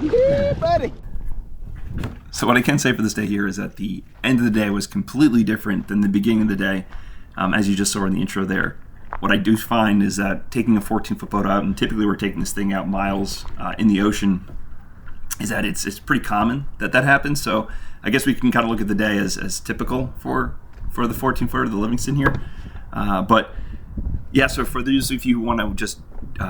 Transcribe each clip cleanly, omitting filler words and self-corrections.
Yeah, buddy. So what I can say for this day here is that the end of the day was completely different than the beginning of the day, as you just saw in the intro there. What I do find is that taking a 14-foot boat out, and typically we're taking this thing out miles in the ocean, is that it's pretty common that happens. So I guess we can kind of look at the day as typical for the 14-footer, the Livingston here. But yeah, so for those of you who want to just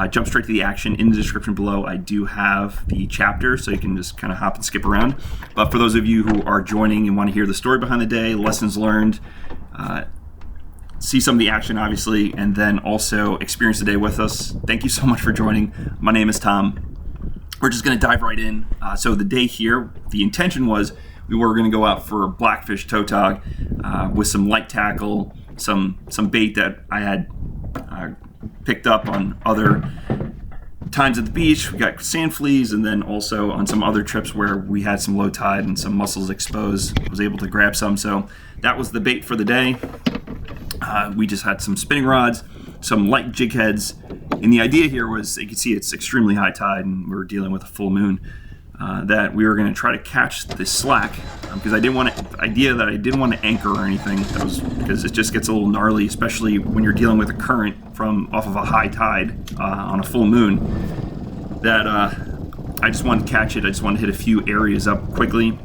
jump straight to the action, in the description below I do have the chapter, so you can just kind of hop and skip around. But for those of you who are joining and want to hear the story behind the day, lessons learned, see some of the action obviously, and then also experience the day with us, thank you so much for joining. My name is Tom. We're just going to dive right in. So the day here, the intention was we were going to go out for Blackfish Tautog with some light tackle, some bait that I had picked up on other times at the beach. We got sand fleas, and then also on some other trips where we had some low tide and some mussels exposed, I was able to grab some. So that was the bait for the day. We just had some spinning rods, some light jig heads, and the idea here was, you can see it's extremely high tide and we're dealing with a full moon, that we were going to try to catch the slack, because I didn't want to anchor or anything. That was because it just gets a little gnarly, especially when you're dealing with a current from off of a high tide on a full moon. That I just wanted to catch it. I just wanted to hit a few areas up quickly,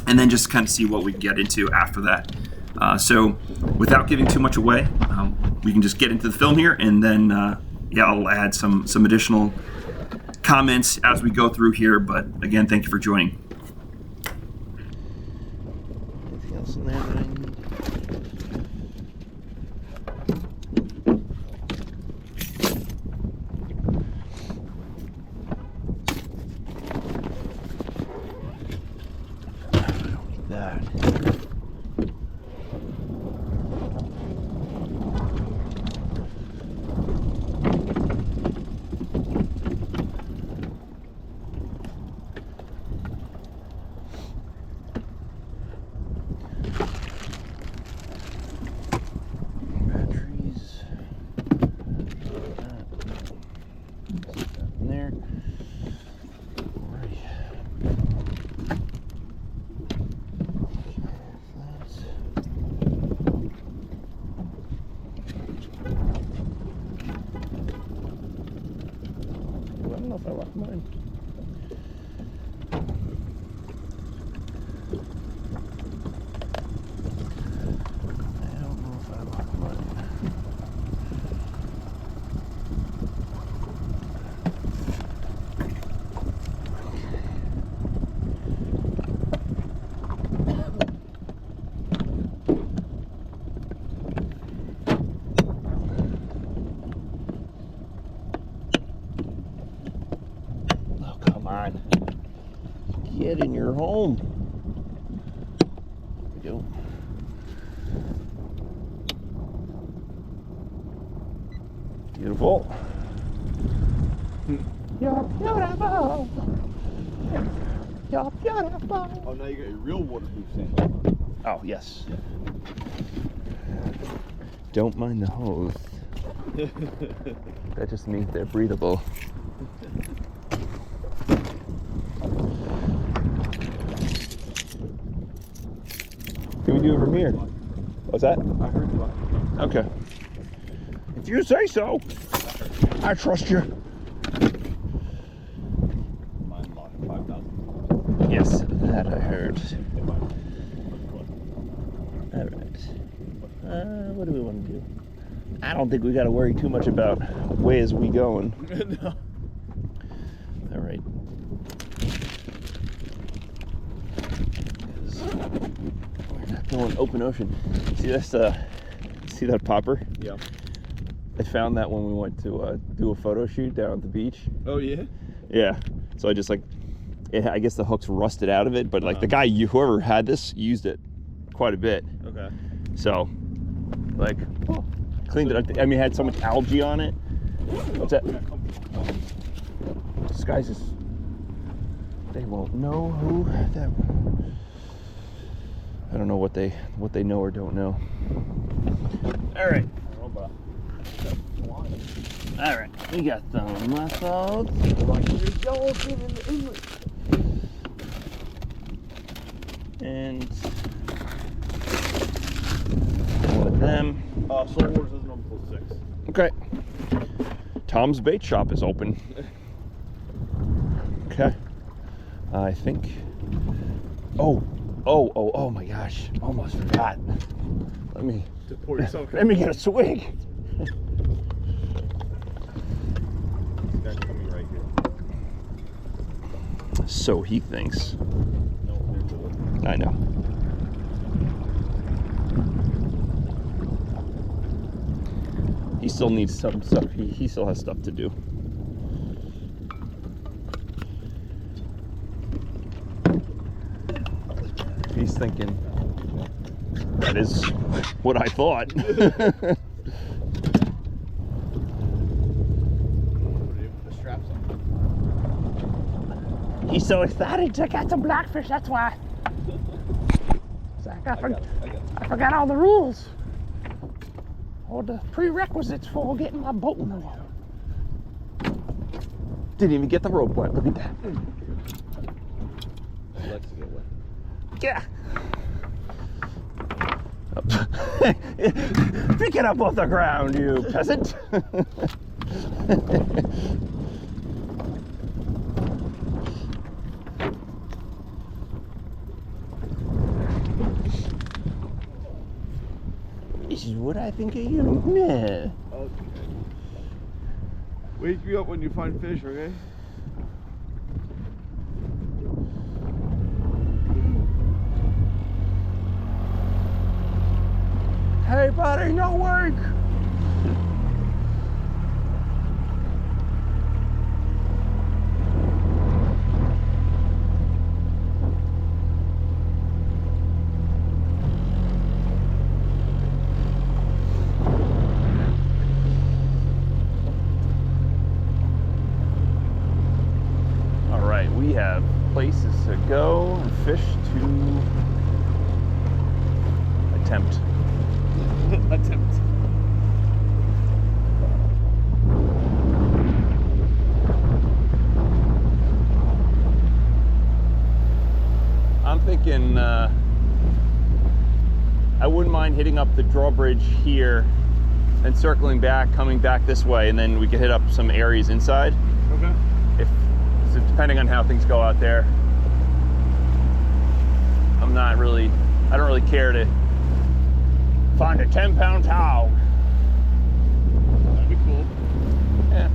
and then just kind of see what we get into after that. So without giving too much away, we can just get into the film here, and then yeah, I'll add some additional comments as we go through here. But again, thank you for joining. Anything else in there that I need? I don't need that. I don't know if I locked mine. I don't know if I locked mine. Get in your home. There we go. Beautiful. You're beautiful. You're beautiful. Oh, now you got your real waterproof sandals. Oh, yes. Don't mind the hose. That just means they're breathable. Can we do it from here? What's that? I heard you. Okay. If you say so. I trust you. Mine locked 5,000. Yes, that I heard. Alright. What do we want to do? I don't think we got to worry too much about where's we going. No. Alright. We're not going open ocean. See this? See that popper? Yeah. I found that when we went to do a photo shoot down at the beach. Oh yeah. Yeah. So I just like, I guess the hook's rusted out of it, but like the guy, whoever had this, used it quite a bit. Okay. So, like, cleaned it up. I mean, it had so much algae on it. What's that? This guy's just, they won't know who that. I don't know what they know or don't know. All right. Alright, we got some mussels. And one of them. Soul Wars isn't open until 6. Okay. Tom's bait shop is open. Okay. I think. Oh my gosh. Almost forgot. Let me Pour yourself let me get a swig. That's coming right here. So he thinks. No, there's a I know. He still needs some stuff. He still has stuff to do. He's thinking, that is what I thought. the straps on. He's so excited to catch some blackfish, that's why. It's like I forgot all the rules. All the prerequisites for getting my boat in the water. Didn't even get the rope wet, look at that. Let's get wet. Yeah. Pick it up off the ground, you peasant. This is what I think of you. Nah. Okay. Wake me up when you find fish, okay? Hey buddy, no work. All right, we have places to go and fish to attempt. Attempt. I'm thinking I wouldn't mind hitting up the Drawbridge here and circling back, coming back this way, and then we could hit up some areas inside. Okay. If so depending on how things go out there. I don't really care to find a 10-pound towel. That'd be cool. Yeah.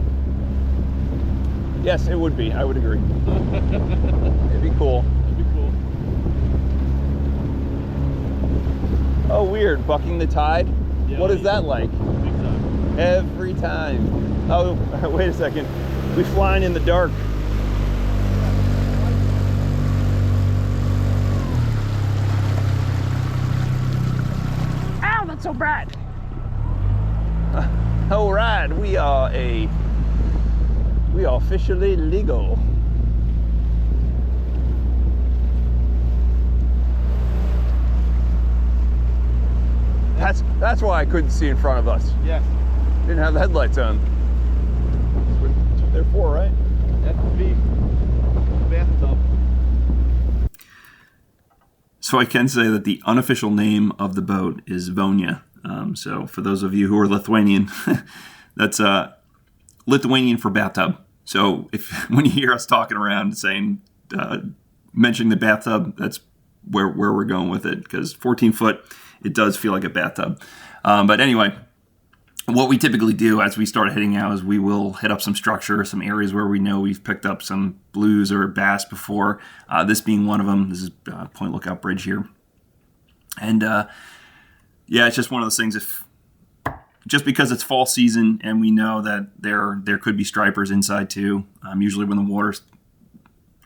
Yes, it would be. I would agree. It'd be cool. That'd be cool. Oh, weird. Bucking the tide? Yeah, What is that like? Big time. Every time. Oh, wait a second. We flying in the dark. Ow, that's so bright. All right, we are officially legal. That's why I couldn't see in front of us. Yes. Didn't have the headlights on. That's what they're for, right? That's the beef. Bathtub. So I can say that the unofficial name of the boat is Vonia. So for those of you who are Lithuanian, that's Lithuanian for bathtub. So when you hear us talking around saying, mentioning the bathtub, that's where we're going with it, because 14 foot, it does feel like a bathtub. But anyway, what we typically do as we start heading out is we will hit up some structure, some areas where we know we've picked up some blues or bass before, this being one of them. This is Point Lookout Bridge here. And yeah, it's just one of those things, just because it's fall season and we know that there could be stripers inside too. Usually when the water's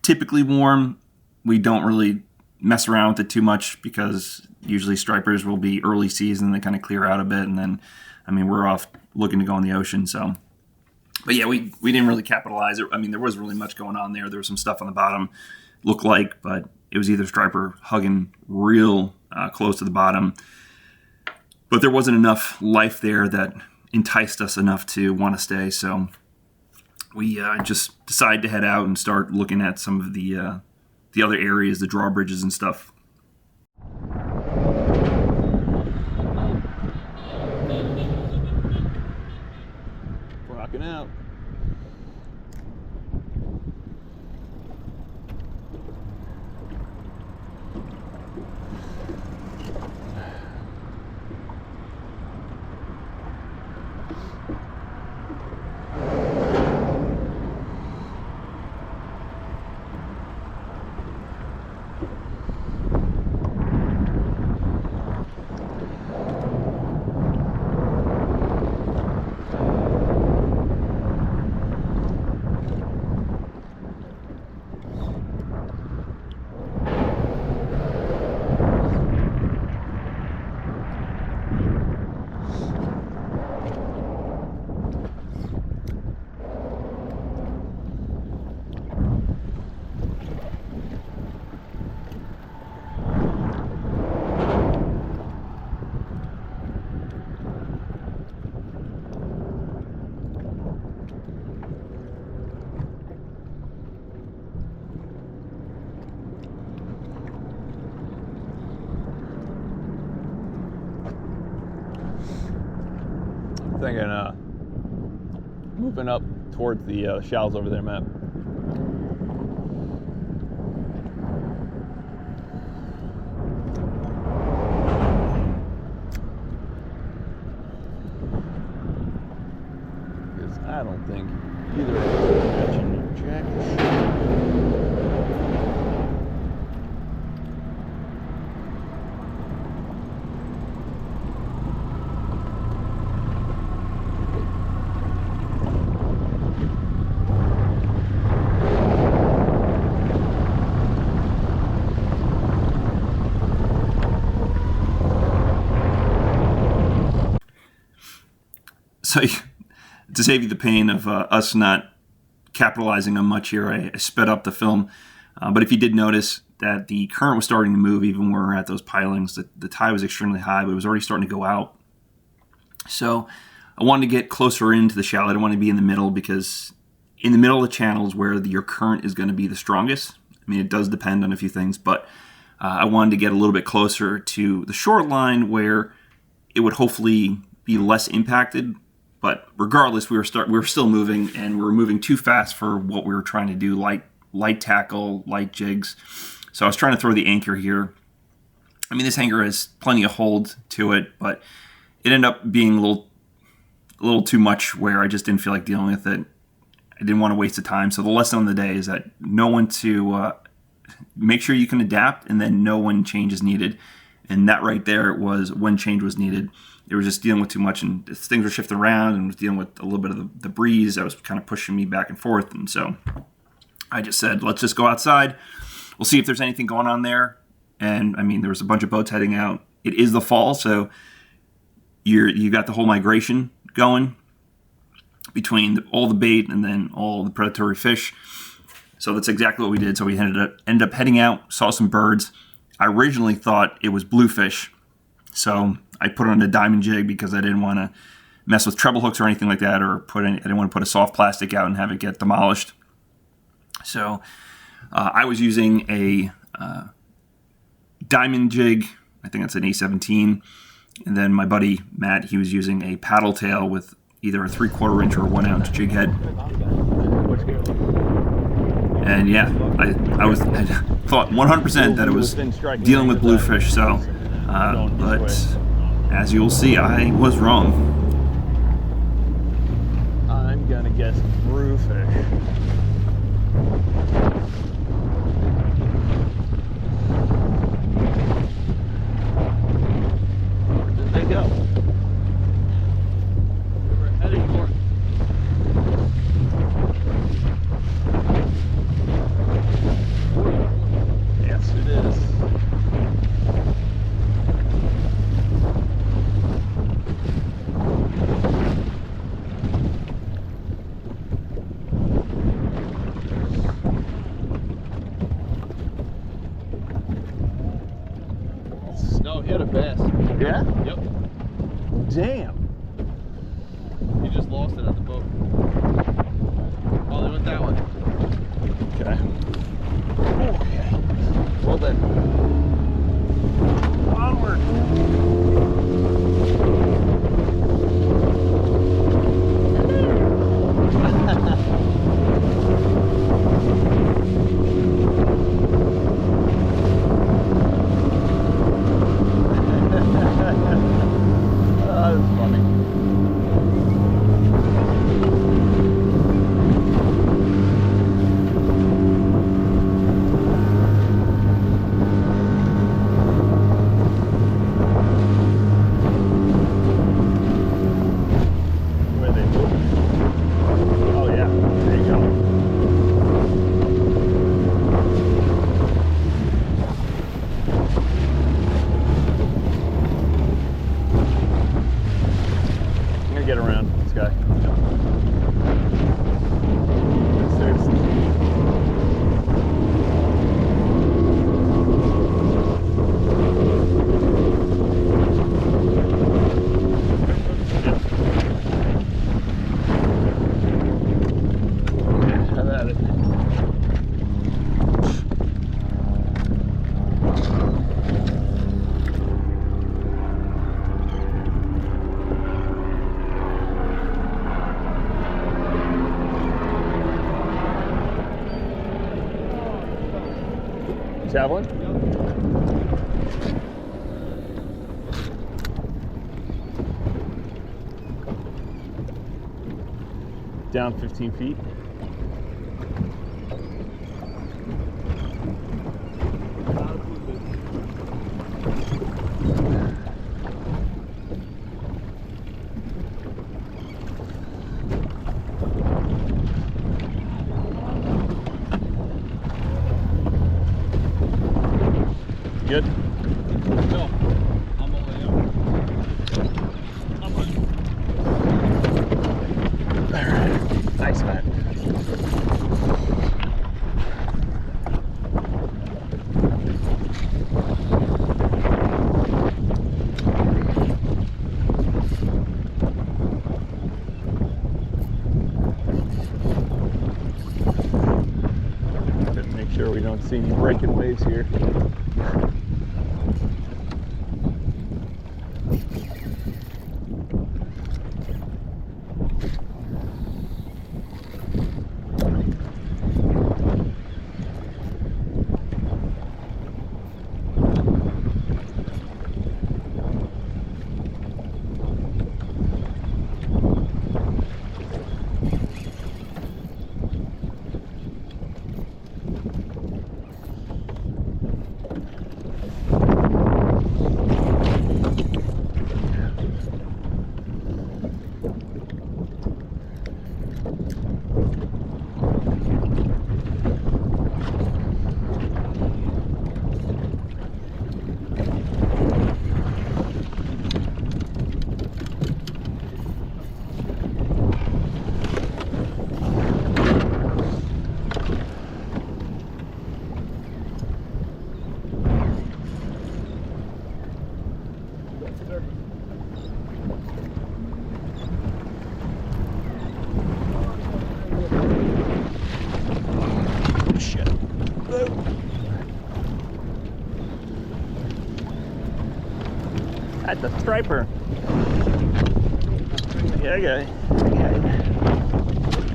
typically warm, we don't really mess around with it too much, because usually stripers will be early season, they kind of clear out a bit, and then we're off looking to go in the ocean. So, but yeah, we didn't really capitalize it. There wasn't really much going on there. There was some stuff on the bottom, looked like, but it was either striper hugging real close to the bottom, but there wasn't enough life there that enticed us enough to want to stay. So we just decided to head out and start looking at some of the other areas, the drawbridges and stuff. Rocking out. Thinking moving up towards the shallows over there, Matt. Because I don't think either of us are catching your jacket. So to save you the pain of us not capitalizing on much here, I sped up the film. But if you did notice that the current was starting to move even when we were at those pilings, the tide was extremely high, but it was already starting to go out. So I wanted to get closer into the shallow. I didn't want to be in the middle, because in the middle of the channel is where your current is going to be the strongest. I mean, it does depend on a few things, but I wanted to get a little bit closer to the shoreline where it would hopefully be less impacted. But regardless, we were still moving, and we were moving too fast for what we were trying to do, light tackle, light jigs. So I was trying to throw the anchor here. I mean, this anchor has plenty of hold to it, but it ended up being a little too much where I just didn't feel like dealing with it. I didn't want to waste the time. So the lesson of the day is that know when to make sure you can adapt, and then know when change is needed. And that right there was when change was needed. They were just dealing with too much, and things were shifting around, and was dealing with a little bit of the breeze that was kind of pushing me back and forth. And so I just said, let's just go outside. We'll see if there's anything going on there. And I mean, there was a bunch of boats heading out. It is the fall, so you got the whole migration going between all the bait and then all the predatory fish. So that's exactly what we did. So we ended up heading out, saw some birds. I originally thought it was bluefish, so I put it on a diamond jig because I didn't want to mess with treble hooks or anything like that, or I didn't want to put a soft plastic out and have it get demolished. So I was using a diamond jig. I think that's an A17. And then my buddy Matt, he was using a paddle tail with either a 3/4 inch or a 1 ounce jig head. And yeah, I thought 100% that it was dealing with bluefish. So, but as you will see, I was wrong. I'm gonna guess bluefish. Where did they go? They were heading north. Yes, it is. No, he had a bass. Yeah? Yep. Damn. almost lost it at the boat. Oh, they went that way. Okay. Okay. Well then. Onward. Oh, that's funny. Where they move? Oh yeah, there you go. I'm gonna get around this guy. Seriously. Have at it. Javelin? Down 15 feet. Good? No. I'm all the way up. I'm on. Alright. Nice, man. Just make sure we don't see any breaking waves here. Shit. That's a striper. Yeah, okay.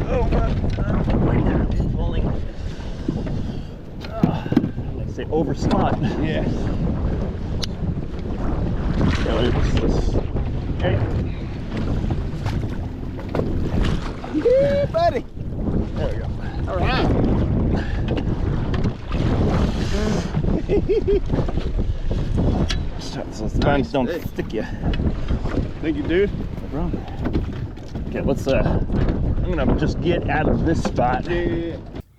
Oh, right there. It's falling. They say over spot. Yeah. Okay. Yeah, buddy. There we go. All right. So spines don't stick you. Thank you, dude. No problem. Okay, let's I'm gonna just get out of this spot. Yeah.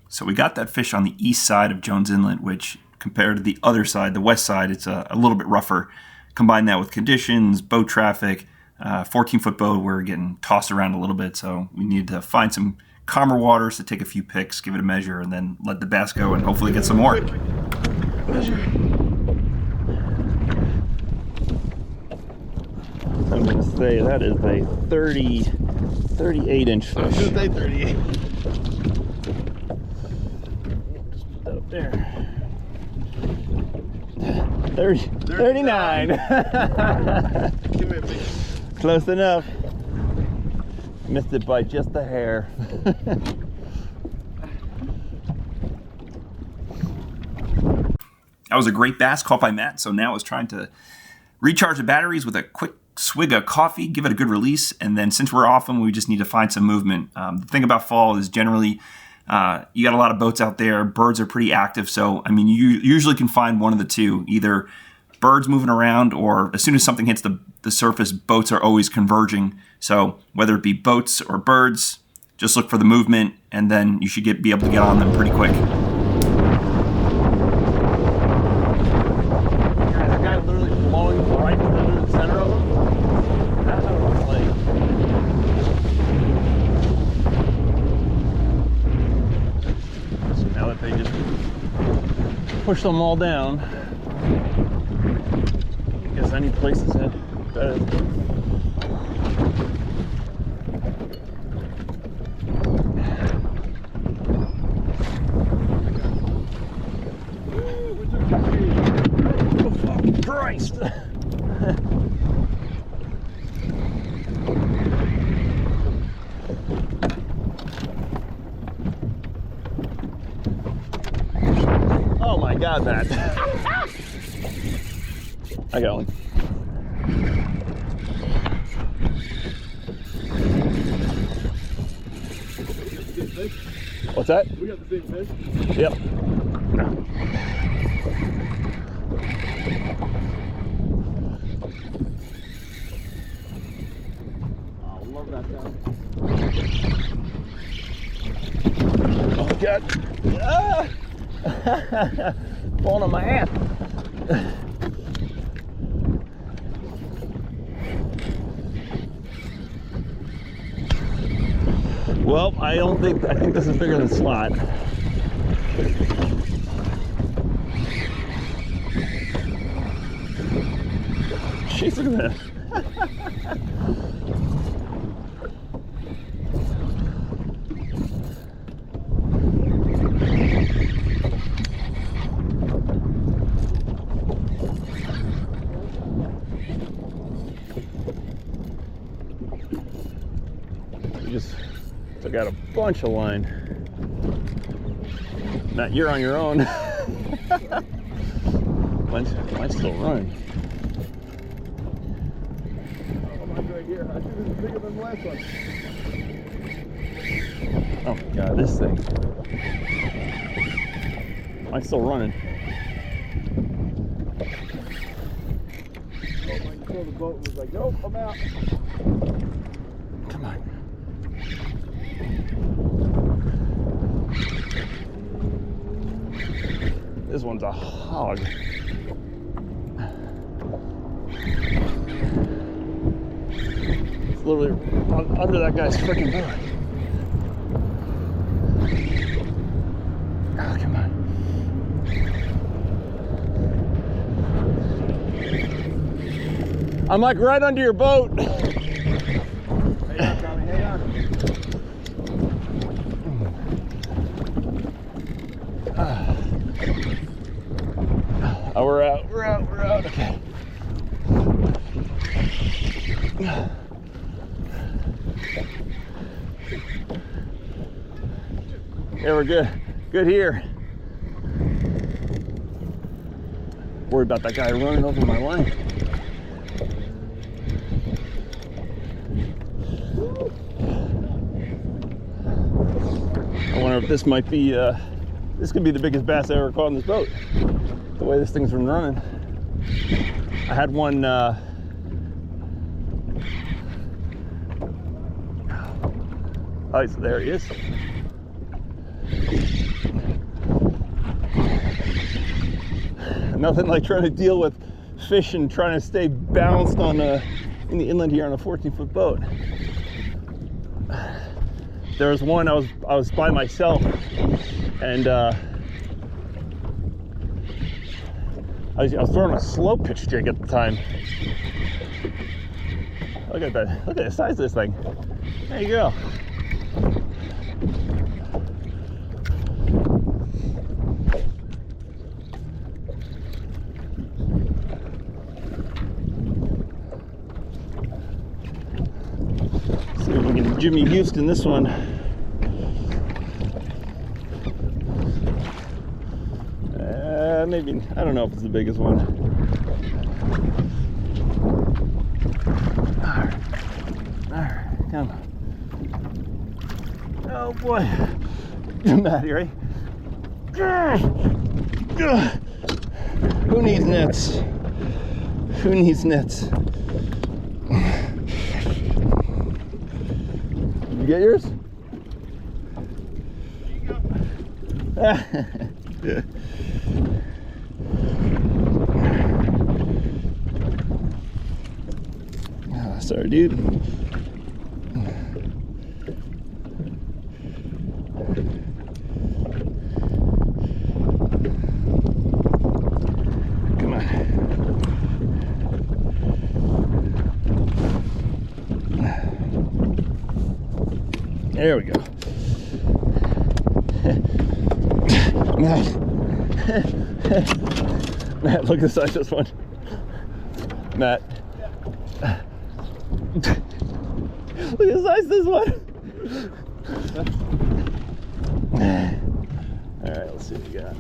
So we got that fish on the east side of Jones Inlet, which compared to the other side, the west side, it's a little bit rougher. Combine that with conditions, boat traffic, 14-foot boat, we're getting tossed around a little bit, so we need to find some calmer waters to take a few picks, give it a measure, and then let the bass go and hopefully get some more. I'm going to say that is a 30 38-inch I was fish. gonna say 38. Just put that up there. 39. Give me a big. Close enough. Missed it by just a hair. That was a great bass caught by Matt, so now it's trying to recharge the batteries with a quick swig of coffee, give it a good release, and then since we're off them, we just need to find some movement. The thing about fall is generally you got a lot of boats out there, birds are pretty active, so I mean you usually can find one of the two, either birds moving around or as soon as something hits the surface, boats are always converging. So whether it be boats or birds, just look for the movement and then you should be able to get on them pretty quick. Right through the center of them. That's what it looks like. So now that they just push them all down, I guess any place is better. Oh, Christ! Oh my God, Matt. I got one. What's that? We got the same fish. Yep. Oh, love that guy. Oh God. Ah! Falling on my hand. Well, I think this is bigger than slot. Jeez, look at that. Just took out a bunch of line. Matt, you're on your own. Mine's still running. Oh, mine's right here. I think this is bigger than the last one. Oh my God, this thing. Mine's still running. Oh, mine controlled the boat and was like, nope, I'm out. Come on. This one's a hog. It's literally under that guy's freaking boat. Oh, come on. I'm like right under your boat. Hang on, Tommy, hang on. Oh, we're out. Okay. Yeah, we're good. Good here. Worried about that guy running over my line. I wonder if this might be, this could be the biggest bass I ever caught in this boat. The way this thing's been running. I had one, oh, so there he is. Nothing like trying to deal with fish and trying to stay balanced on in the inland here on a 14-foot boat. There was one I was by myself, and I was throwing a slow pitch jig at the time. Look at that. Look at the size of this thing. There you go. See if we can Jimmy Houston this one. Maybe, I don't know if it's the biggest one. Alright, come on. Oh boy. Matt, you ready? Who needs nets? Who needs nets? Did you get yours? Yeah. Oh, sorry, dude. Come on. There we go. Matt, look at the size of this one. Matt. Look at the size of this one. Alright, let's see what we got.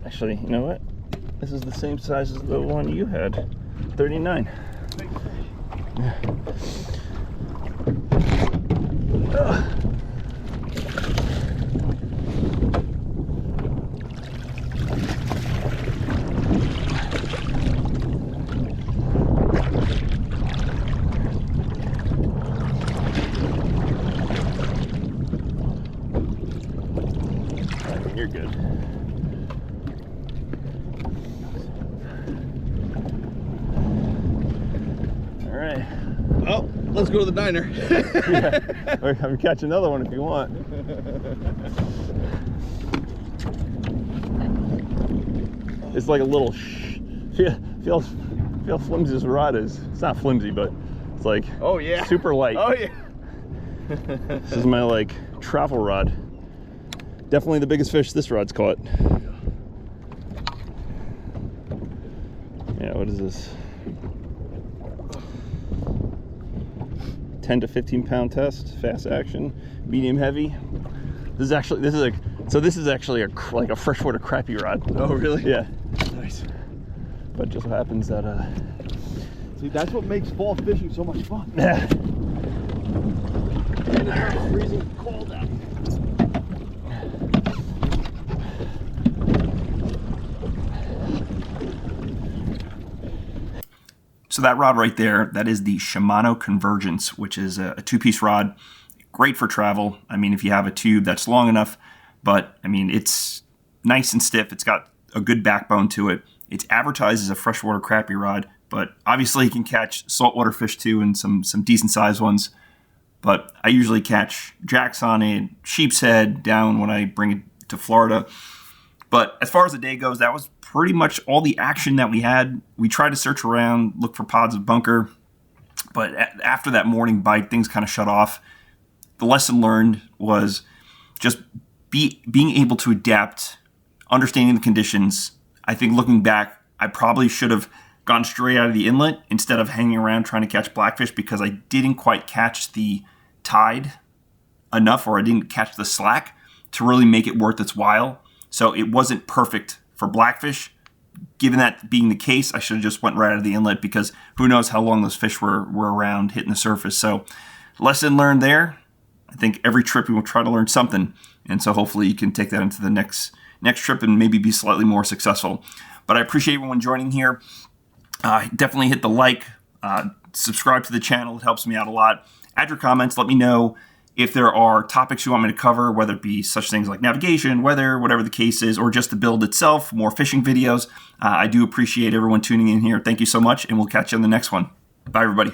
Actually, you know what? This is the same size as the one you had. 39. You're good. All right. Oh, let's go to the diner. Yeah. Or I can catch another one if you want. It's like a little feel flimsy this rod is. It's not flimsy, but it's like super light. Oh yeah. This is my like travel rod. Definitely the biggest fish this rod's caught. Yeah, what is this? 10 to 15 pound test, fast action, medium heavy. This is actually like a freshwater crappie rod. Oh really? Yeah. Nice. But it just so happens that See, that's what makes fall fishing so much fun. yeah. And it's not freezing cold out. So that rod right there, that is the Shimano Convergence, which is a two-piece rod. Great for travel. I mean, if you have a tube that's long enough, but I mean, it's nice and stiff. It's got a good backbone to it. It's advertised as a freshwater crappie rod, but obviously you can catch saltwater fish too and some decent sized ones. But I usually catch jacks on it, sheep's head down when I bring it to Florida. But as far as the day goes, that was pretty much all the action that we had. We tried to search around, look for pods of bunker, but after that morning bite, things kind of shut off. The lesson learned was just being able to adapt, understanding the conditions. I think looking back, I probably should have gone straight out of the inlet instead of hanging around trying to catch blackfish because I didn't quite catch the tide enough, or I didn't catch the slack to really make it worth its while. So it wasn't perfect for blackfish. Given that being the case, I should have just went right out of the inlet because who knows how long those fish were around hitting the surface. So lesson learned there. I think every trip we will try to learn something. And so hopefully you can take that into the next trip and maybe be slightly more successful. But I appreciate everyone joining here. Definitely hit the like, subscribe to the channel. It helps me out a lot. Add your comments. Let me know if there are topics you want me to cover, whether it be such things like navigation, weather, whatever the case is, or just the build itself, more fishing videos. I do appreciate everyone tuning in here. Thank you so much, and we'll catch you on the next one. Bye, everybody.